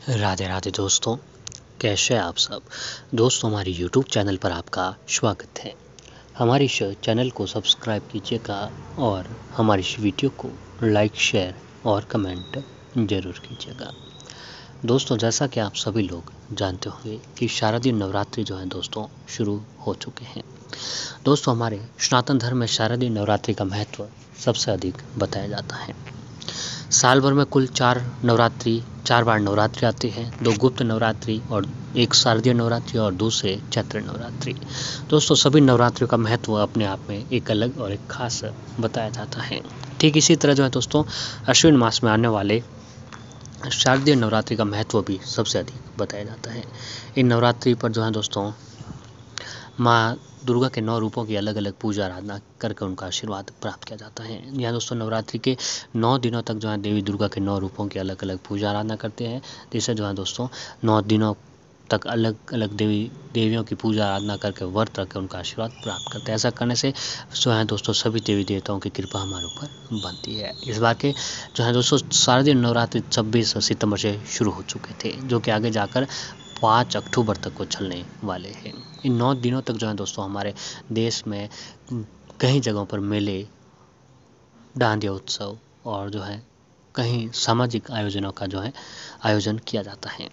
राधे राधे दोस्तों, कैसे हैं आप सब। दोस्तों, हमारे यूट्यूब चैनल पर आपका स्वागत है। हमारे इस चैनल को सब्सक्राइब कीजिएगा और हमारी इस वीडियो को लाइक, शेयर और कमेंट ज़रूर कीजिएगा। दोस्तों, जैसा कि आप सभी लोग जानते होंगे कि शारदीय नवरात्रि जो है दोस्तों शुरू हो चुके हैं। दोस्तों, हमारे सनातन धर्म में शारदीय नवरात्रि का महत्व सबसे अधिक बताया जाता है। साल भर में कुल चार बार नवरात्रि आती है। दो गुप्त नवरात्रि और एक शारदीय नवरात्रि और दूसरे चैत्र नवरात्रि। दोस्तों, सभी नवरात्रियों का महत्व अपने आप में एक अलग और एक खास बताया जाता है। ठीक इसी तरह जो है दोस्तों, अश्विन मास में आने वाले शारदीय नवरात्रि का महत्व भी सबसे अधिक बताया जाता है। इन नवरात्रि पर जो है दोस्तों, माँ दुर्गा के 9 रूपों की अलग अलग पूजा आराधना करके उनका आशीर्वाद प्राप्त किया जाता है। यहाँ दोस्तों, नवरात्रि के 9 दिनों तक जो है देवी दुर्गा के 9 रूपों की अलग अलग पूजा आराधना करते हैं। जिससे जो है दोस्तों 9 दिनों तक अलग अलग देवियों की पूजा आराधना करके व्रत रख के उनका आशीर्वाद प्राप्त करते हैं। ऐसा करने से जो है दोस्तों सभी देवी देवताओं की कृपा हमारे ऊपर बनती है। इस बार के जो है दोस्तों शारदीय नवरात्रि 26 सितंबर से शुरू हो चुके थे, जो कि आगे जाकर 5 अक्टूबर तक को चलने वाले हैं। इन 9 दिनों तक जो है दोस्तों हमारे देश में कई जगहों पर मेले, डांडिया उत्सव और जो है कहीं सामाजिक आयोजनों का जो है आयोजन किया जाता है।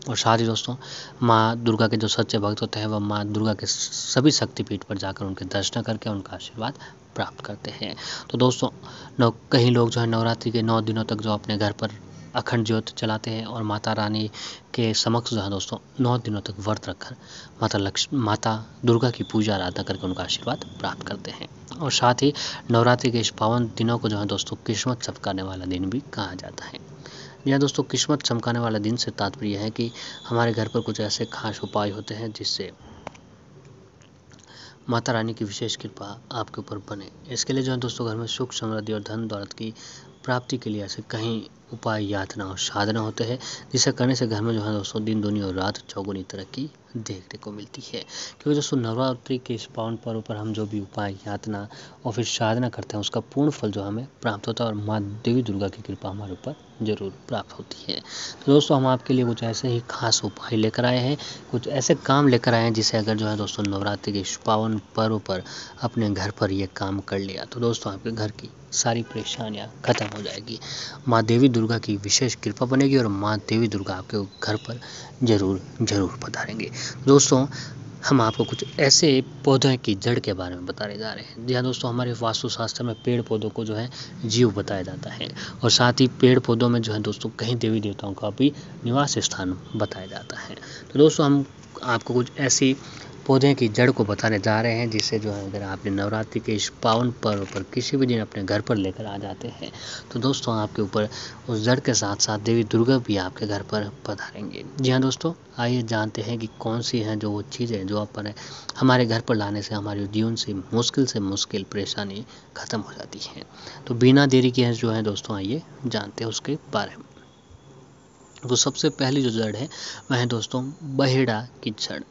और साथ ही दोस्तों, माँ दुर्गा के जो सच्चे भक्त होते हैं वह माँ दुर्गा के सभी शक्तिपीठ पर जाकर उनके दर्शन करके उनका आशीर्वाद प्राप्त करते हैं। तो दोस्तों, कई लोग जो है नवरात्रि के 9 दिनों तक जो अपने घर पर अखंड ज्योत चलाते हैं और माता रानी के समक्ष जो है दोस्तों 9 दिनों तक व्रत रखकर माता दुर्गा की पूजा आराधना करके उनका आशीर्वाद प्राप्त करते हैं। और साथ ही नवरात्रि के इस पावन दिनों को जो है दोस्तों किस्मत चमकाने वाला दिन भी कहा जाता है। यह दोस्तों किस्मत चमकाने वाला दिन से तात्पर्य है कि हमारे घर पर कुछ ऐसे खास उपाय होते हैं जिससे माता रानी की विशेष कृपा आपके ऊपर बने। इसके लिए जो है दोस्तों घर में सुख, समृद्धि और धन दौलत की प्राप्ति के लिए ऐसे कहीं उपाय, यातना और साधना होते हैं जिसे करने से घर में जो है दोस्तों दिन दूनी और रात चौगुनी तरक्की देखने को मिलती है। क्योंकि दोस्तों नवरात्रि के इस पावन पर्व पर हम जो भी उपाय, यातना और फिर साधना करते हैं उसका पूर्ण फल जो हमें प्राप्त होता है और माँ देवी दुर्गा की कृपा हमारे ऊपर जरूर प्राप्त होती है। तो दोस्तों, हम आपके लिए कुछ ऐसे ही खास उपाय लेकर आए हैं, कुछ ऐसे काम लेकर आए हैं जिसे अगर जो है दोस्तों नवरात्रि के इस पावन पर्व पर अपने घर पर ये काम कर लिया तो दोस्तों आपके घर की सारी परेशानियां खत्म हो जाएगी। माँ देवी दुर्गा की विशेष कृपा बनेगी और माँ देवी दुर्गा आपके घर पर जरूर पधारेंगे। दोस्तों, हम आपको कुछ ऐसे पौधों की जड़ के बारे में बताने जा रहे हैं। जी हाँ दोस्तों, हमारे वास्तुशास्त्र में पेड़ पौधों को जो है जीव बताया जाता है और साथ ही पेड़ पौधों में जो है दोस्तों कहीं देवी देवताओं का भी निवास स्थान बताया जाता है। तो दोस्तों, हम आपको कुछ ऐसी पौधे की जड़ को बताने जा रहे हैं जिससे जो है अगर आपने नवरात्रि के इस पावन पर्व पर किसी भी दिन अपने घर पर लेकर आ जाते हैं तो दोस्तों आपके ऊपर उस जड़ के साथ साथ देवी दुर्गा भी आपके घर पर पधारेंगे। जी हाँ दोस्तों, आइए जानते हैं कि कौन सी हैं जो वो चीज़ें जो अपन हमारे घर पर लाने से हमारे जीवन से मुश्किल परेशानी खत्म हो जाती है। तो बिना देरी के जो है दोस्तों आइए जानते हैं उसके बारे में। तो सबसे पहली जो जड़ है वह है दोस्तों बहेड़ा की जड़।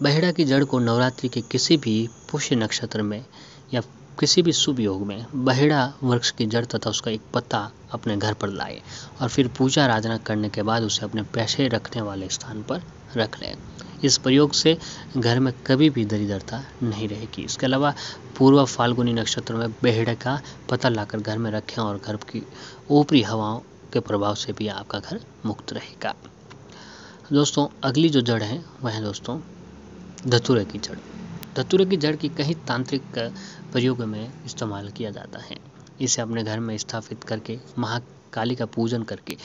बहेड़ा की जड़ को नवरात्रि के किसी भी पुष्य नक्षत्र में या किसी भी शुभ योग में बहेड़ा वृक्ष की जड़ तथा उसका एक पत्ता अपने घर पर लाए और फिर पूजा आराधना करने के बाद उसे अपने पैसे रखने वाले स्थान पर रख लें। इस प्रयोग से घर में कभी भी दरिद्रता नहीं रहेगी। इसके अलावा पूर्व फाल्गुनी नक्षत्र में बहेड़ा का पत्ता लाकर घर में रखें और घर की ऊपरी हवाओं के प्रभाव से भी आपका घर मुक्त रहेगा। दोस्तों, अगली जो जड़ है वह है दोस्तों धतूरे की जड़। धतूरे की जड़ की कई तांत्रिक प्रयोग में इस्तेमाल किया जाता है। इसे अपने घर में स्थापित करके महाकाली का पूजन करके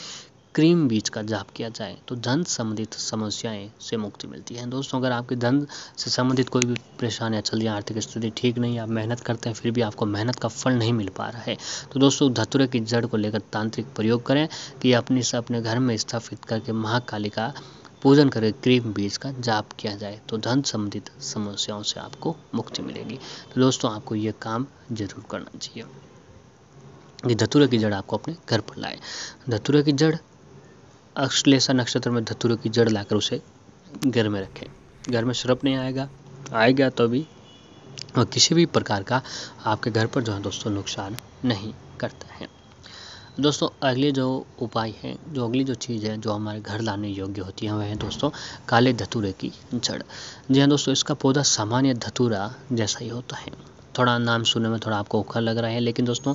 क्रीम बीज का जाप किया जाए तो धन संबंधित समस्याएं से मुक्ति मिलती है। दोस्तों, अगर आपके धन से संबंधित कोई भी परेशानियां चल रही है, आर्थिक स्थिति ठीक नहीं है, आप मेहनत करते हैं फिर भी आपको मेहनत का फल नहीं मिल पा रहा है, तो दोस्तों धतूरे की जड़ को लेकर तांत्रिक प्रयोग करें कि अपने घर में स्थापित करके महाकाली का पूजन करके क्रीम बीज का जाप किया जाए तो धन संबंधित समस्याओं से आपको मुक्ति मिलेगी। तो दोस्तों, आपको ये काम जरूर करना चाहिए कि धतूरे की जड़ आपको अपने घर पर लाए। धतूरे की जड़ अश्लेषा नक्षत्र में धतूरे की जड़ लाकर उसे घर में रखें। घर में श्रप नहीं आएगा तो भी और किसी भी प्रकार का आपके घर पर जो है दोस्तों नुकसान नहीं करता है। दोस्तों अगले जो उपाय है, जो अगली जो चीज़ है जो हमारे घर लाने योग्य होती है, वह है दोस्तों काले धतूरे की जड़। जी हाँ दोस्तों, इसका पौधा सामान्य धतूरा जैसा ही होता है। थोड़ा नाम सुनने में थोड़ा आपको उखड़ लग रहा है, लेकिन दोस्तों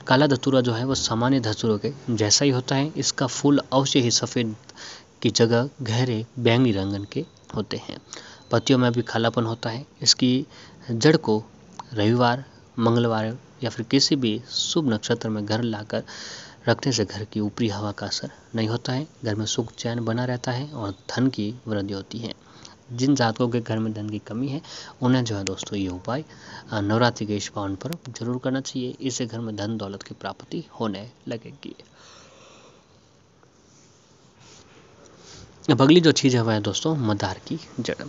काला धतूरा जो है वो सामान्य धतूरों के जैसा ही होता है। इसका फूल अवश्य ही सफ़ेद की जगह गहरे बैंगनी रंगन के होते हैं। पत्तियों में भी कालापन होता है। इसकी जड़ को रविवार, मंगलवार या फिर किसी भी शुभ नक्षत्र में घर लाकर रखने से घर की ऊपरी हवा का असर नहीं होता है, घर में सुख चैन बना रहता है और धन की वृद्धि होती है। जिन जातकों के घर में धन की कमी है, उन्हें जो है दोस्तों ये उपाय नवरात्रि के इस पावन पर जरूर करना चाहिए। इससे घर में धन दौलत की प्राप्ति होने लगेगी। अब अगली जो चीज़ है वह है दोस्तों मदार की जड़।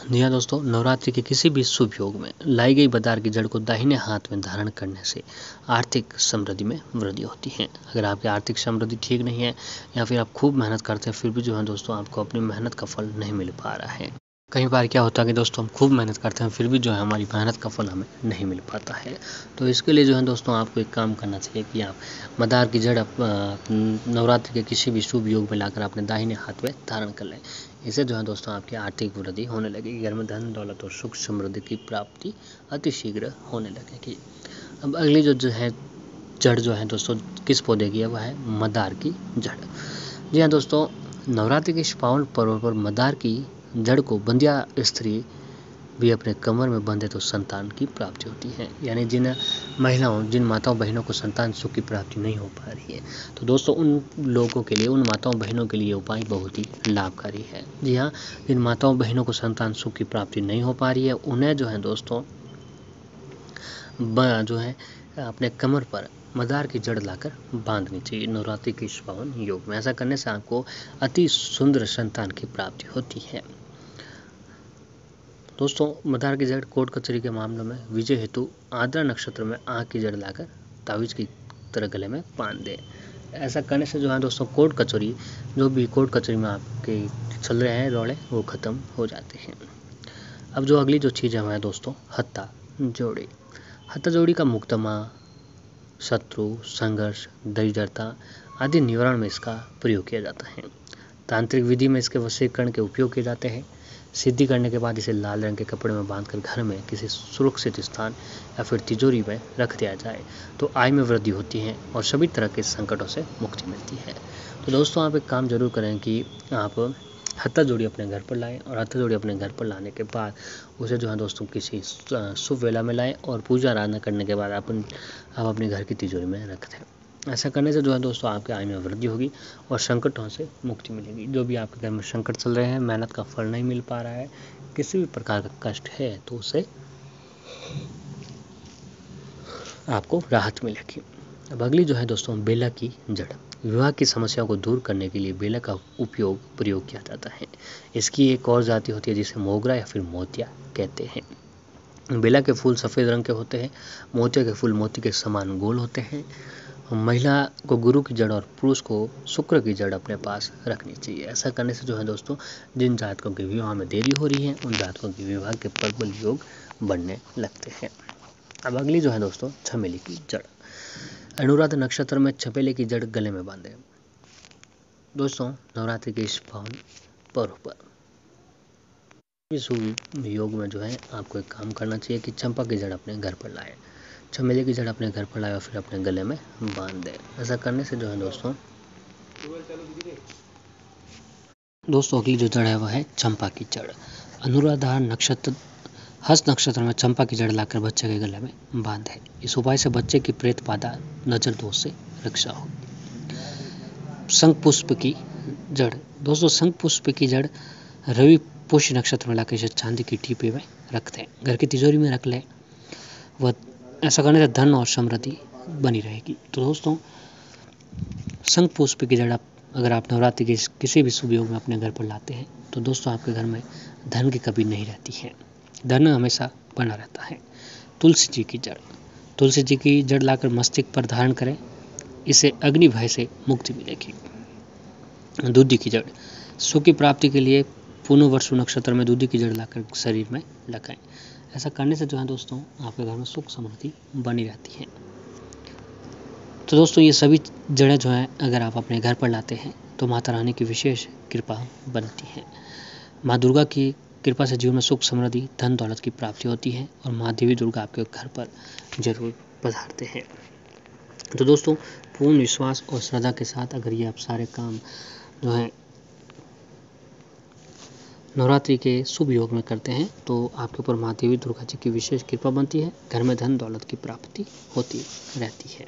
जी हाँ दोस्तों, नवरात्रि के किसी भी शुभ योग में लाई गई मदार की जड़ को दाहिने हाथ में धारण करने से आर्थिक समृद्धि में वृद्धि होती है। अगर आपकी आर्थिक समृद्धि ठीक नहीं है या फिर आप खूब मेहनत करते हैं फिर भी जो है दोस्तों आपको अपनी मेहनत का फल नहीं मिल पा रहा है। कई बार क्या होता है कि दोस्तों हम खूब मेहनत करते हैं फिर भी जो है हमारी मेहनत का फल हमें नहीं मिल पाता है। तो इसके लिए जो है दोस्तों आपको एक काम करना चाहिए कि आप मदार की जड़ नवरात्रि के किसी भी शुभ योग में लाकर अपने दाहिने हाथ में धारण कर लें। इससे जो है दोस्तों आपकी आर्थिक वृद्धि होने लगेगी, घर में धन दौलत और सुख समृद्धि की प्राप्ति अति शीघ्र होने लगेगी। अब अगली जो है जड़ जो है दोस्तों किस पौधे की है, वह है मदार की जड़। जी हाँ दोस्तों, नवरात्रि के इस पावन पर्व पर मदार की जड़ को बंध्या स्त्री भी अपने कमर में बंधे तो संतान की प्राप्ति होती है। यानी जिन महिलाओं, जिन माताओं बहनों को संतान सुख की प्राप्ति नहीं हो पा रही है, तो दोस्तों उन लोगों के लिए, उन माताओं बहनों के लिए उपाय बहुत ही लाभकारी है। जी हाँ, जिन माताओं बहनों को संतान सुख की प्राप्ति नहीं हो पा रही है, उन्हें जो है दोस्तों जो है अपने कमर पर मदार की जड़ लाकर बांधनी चाहिए नवरात्रि के इस पावन योग में। ऐसा करने से आपको अति सुंदर संतान की प्राप्ति होती है। दोस्तों मदार की जड़ कोर्ट कचहरी के मामलों में विजय हेतु आद्रा नक्षत्र में आँख की जड़ लाकर तावीज की तरह गले में बांध दे। ऐसा करने से जो है दोस्तों कोर्ट कचहरी, जो भी कोर्ट कचहरी में आपके चल रहे हैं रौले, वो ख़त्म हो जाते हैं। अब जो अगली जो चीज़ है वह है दोस्तों हत्ता जोड़ी। हत्ता जोड़ी का मुकदमा, शत्रु, संघर्ष, दरिद्रता आदि निवारण में इसका प्रयोग किया जाता है। तांत्रिक विधि में इसके वशीकरण के उपयोग किए जाते हैं। सिद्धि करने के बाद इसे लाल रंग के कपड़े में बांधकर घर में किसी सुरक्षित स्थान या फिर तिजोरी में रख दिया जाए तो आय में वृद्धि होती है और सभी तरह के संकटों से मुक्ति मिलती है। तो दोस्तों आप एक काम जरूर करें कि आप हत्ता जोड़ी अपने घर पर लाएं और हत्ता जोड़ी अपने घर पर लाने के बाद उसे जो है दोस्तों किसी शुभ वेला में लाएं और पूजा आराधना करने के बाद आप अपने घर की तिजोरी में रख दें। ऐसा करने से जो है दोस्तों आपके आय में वृद्धि होगी और संकटों से मुक्ति मिलेगी। जो भी आपके घर में संकट चल रहे हैं, मेहनत का फल नहीं मिल पा रहा है, किसी भी प्रकार का कष्ट है, तो उसे आपको राहत मिलेगी। अब अगली जो है दोस्तों बेला की जड़। विवाह की समस्या को दूर करने के लिए बेला का प्रयोग किया जाता है। इसकी एक और जाति होती है जिसे मोगरा या फिर मोतिया कहते हैं। बेला के फूल सफ़ेद रंग के होते हैं। मोतिया के फूल मोती के समान गोल होते हैं। महिला को गुरु की जड़ और पुरुष को शुक्र की जड़ अपने पास रखनी चाहिए। ऐसा करने से जो है दोस्तों जिन जातकों के विवाह में देरी हो रही है, उन जातकों के विवाह के प्रबल योग बढ़ने लगते हैं। अब अगली जो है दोस्तों चमेली की जड़। अनुराधा नक्षत्र में चमेली की जड़ गले में बांधे। दोस्तों नवरात्रि के इस पावन पर्व पर इस योग में जो है आपको एक काम करना चाहिए कि चंपा की जड़ अपने घर पर लाए, चमेली की जड़ अपने घर पर लाए और फिर अपने गले में बांध दे। ऐसा करने से जो है दोस्तों अगली जो जड़ है वह है चंपा की जड़। अनुराधा नक्षत्र हस्त नक्षत्र में चंपा की जड़ लाकर बच्चे के गले में बांधे। इस उपाय से बच्चे की प्रेत बाधा, नजर दोष से रक्षा हो। शंख पुष्प की जड़। दोस्तों शंख पुष्प की जड़ रवि पुष्य नक्षत्र में लाकर इसे चांदी की टीपे में रख दें, घर की तिजोरी में रख लें। वह ऐसा करने से धन और समृद्धि बनी रहेगी। तो दोस्तों शंख पुष्प की जड़ अगर आप नवरात्रि के किसी भी शुभ योग में अपने घर पर लाते हैं तो दोस्तों आपके घर में धन की कमी नहीं रहती है, धन हमेशा बना रहता है। तुलसी जी की जड़। तुलसी जी की जड़ लाकर मस्तिष्क पर धारण करें, इससे अग्नि भय से मुक्ति मिलेगी। दूधी की जड़। सुख की प्राप्ति के लिए पुनर्वसु नक्षत्र में दूधी की जड़ लाकर शरीर में लगाएं। ऐसा करने से जो है दोस्तों आपके घर में सुख समृद्धि बनी रहती है। तो दोस्तों ये सभी जड़ें जो हैं अगर आप अपने घर पर लाते हैं तो माता रानी की विशेष कृपा बनती है। माँ दुर्गा की कृपा से जीवन में सुख समृद्धि धन दौलत की प्राप्ति होती है और माँ देवी दुर्गा आपके घर पर जरूर पधारते हैं। तो दोस्तों पूर्ण विश्वास और श्रद्धा के साथ अगर ये आप सारे काम जो है नवरात्रि के शुभ योग में करते हैं तो आपके ऊपर माँ देवी दुर्गा जी की विशेष कृपा बनती है, घर में धन दौलत की प्राप्ति होती रहती है।